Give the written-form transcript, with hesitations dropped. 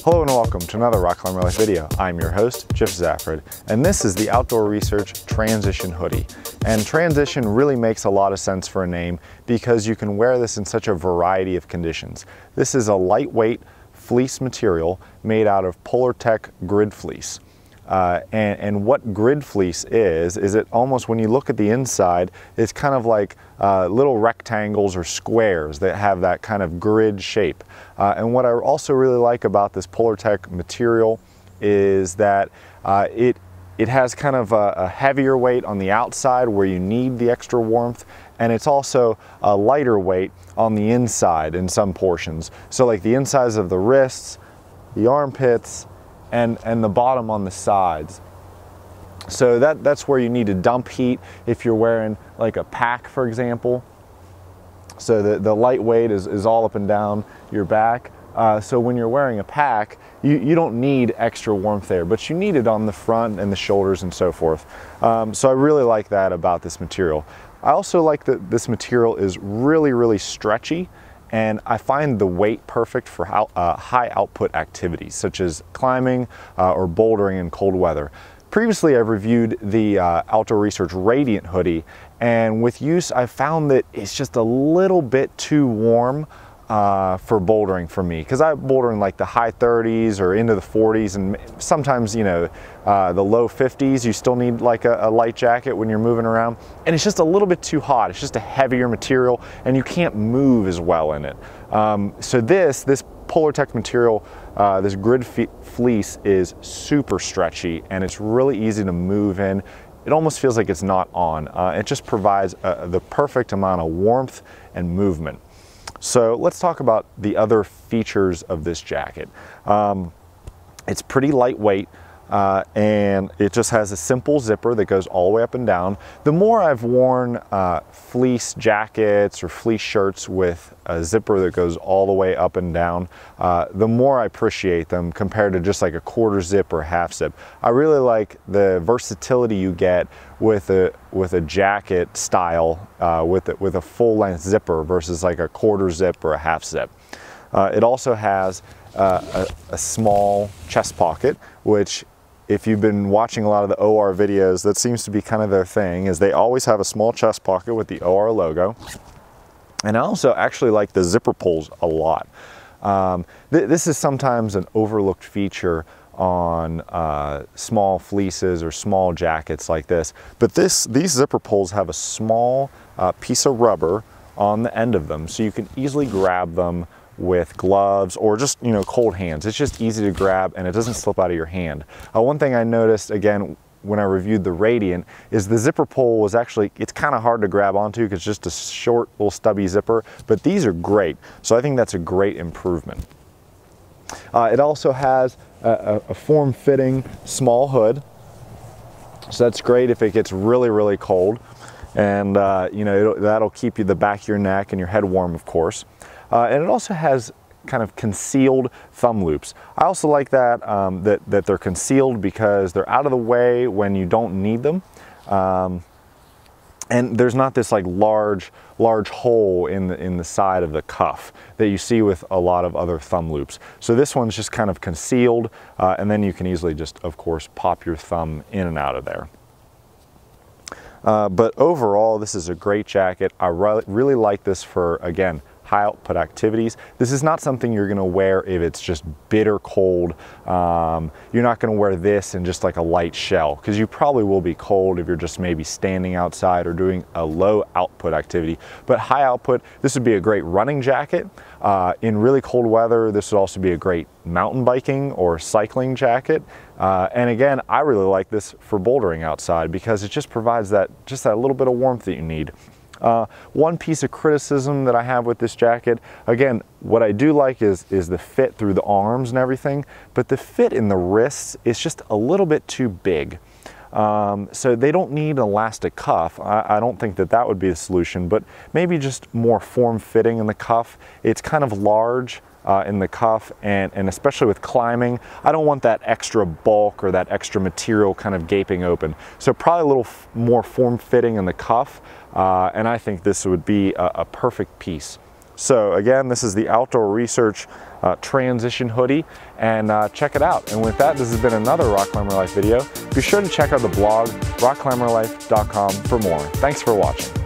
Hello and welcome to another Rock Climber Life video. I'm your host, Jeff Zafford, and this is the Outdoor Research Transition Hoodie. And transition really makes a lot of sense for a name because you can wear this in such a variety of conditions. This is a lightweight fleece material made out of Polartec Grid fleece. And what grid fleece is it almost, when you look at the inside, it's kind of like little rectangles or squares that have that kind of grid shape. And what I also really like about this Polartec material is that it has kind of a heavier weight on the outside where you need the extra warmth, and it's also a lighter weight on the inside in some portions. So like the insides of the wrists, the armpits, and the bottom on the sides. So that's where you need to dump heat if you're wearing like a pack, for example. So the lightweight is all up and down your back. So when you're wearing a pack, you don't need extra warmth there, but you need it on the front and the shoulders and so forth. So I really like that about this material. I also like that this material is really stretchy, and I find the weight perfect for high output activities such as climbing or bouldering in cold weather. Previously, I've reviewed the Outdoor Research Radiant hoodie, and with use, I found that it's just a little bit too warm for bouldering for me, because I boulder in like the high 30s or into the 40s, and sometimes, you know, the low 50s. You still need like a light jacket when you're moving around, and it's just a little bit too hot. It's just a heavier material, and you can't move as well in it. So this Polartec material, this grid fleece, is super stretchy, and it's really easy to move in. It almost feels like it's not on. It just provides the perfect amount of warmth and movement. So let's talk about the other features of this jacket. It's pretty lightweight, and it just has a simple zipper that goes all the way up and down. The more I've worn fleece jackets or fleece shirts with a zipper that goes all the way up and down, the more I appreciate them compared to just like a quarter zip or half zip. I really like the versatility you get with a jacket style with a full length zipper versus like a quarter zip or a half zip. It also has a small chest pocket, which, if you've been watching a lot of the OR videos, that seems to be kind of their thing, is they always have a small chest pocket with the OR logo. And I also actually like the zipper pulls a lot. This is sometimes an overlooked feature on small fleeces or small jackets like this, but these zipper pulls have a small piece of rubber on the end of them, so you can easily grab them with gloves or just, you know, cold hands. It's just easy to grab, and it doesn't slip out of your hand. One thing I noticed, again, when I reviewed the Radiant, is the zipper pull was actually, it's kind of hard to grab onto because it's just a short little stubby zipper, but these are great. So I think that's a great improvement. It also has a form-fitting small hood, so that's great if it gets really cold, and you know, that'll keep you the back of your neck and your head warm, of course. And it also has kind of concealed thumb loops. I also like that that they're concealed because they're out of the way when you don't need them. And there's not this like large hole in the side of the cuff that you see with a lot of other thumb loops. So this one's just kind of concealed, and then you can easily just, of course, pop your thumb in and out of there. But overall, this is a great jacket. I really like this for, again, high output activities. This is not something you're going to wear if it's just bitter cold. You're not going to wear this in just like a light shell, because you probably will be cold if you're just maybe standing outside or doing a low output activity. But high output, this would be a great running jacket. In really cold weather, this would also be a great mountain biking or cycling jacket. And again, I really like this for bouldering outside because it just provides that little bit of warmth that you need. One piece of criticism that I have with this jacket, again, what I do like is the fit through the arms and everything, but the fit in the wrists is just a little bit too big. So they don't need an elastic cuff. I don't think that would be the solution, but maybe just more form-fitting in the cuff. It's kind of large in the cuff, and especially with climbing, I don't want that extra bulk or that extra material kind of gaping open. So probably a little more form-fitting in the cuff, and I think this would be a perfect piece. So again, this is the Outdoor Research Transition Hoodie, and check it out. And with that, this has been another Rock Climber Life video. Be sure to check out the blog, rockclimberlife.com, for more. Thanks for watching.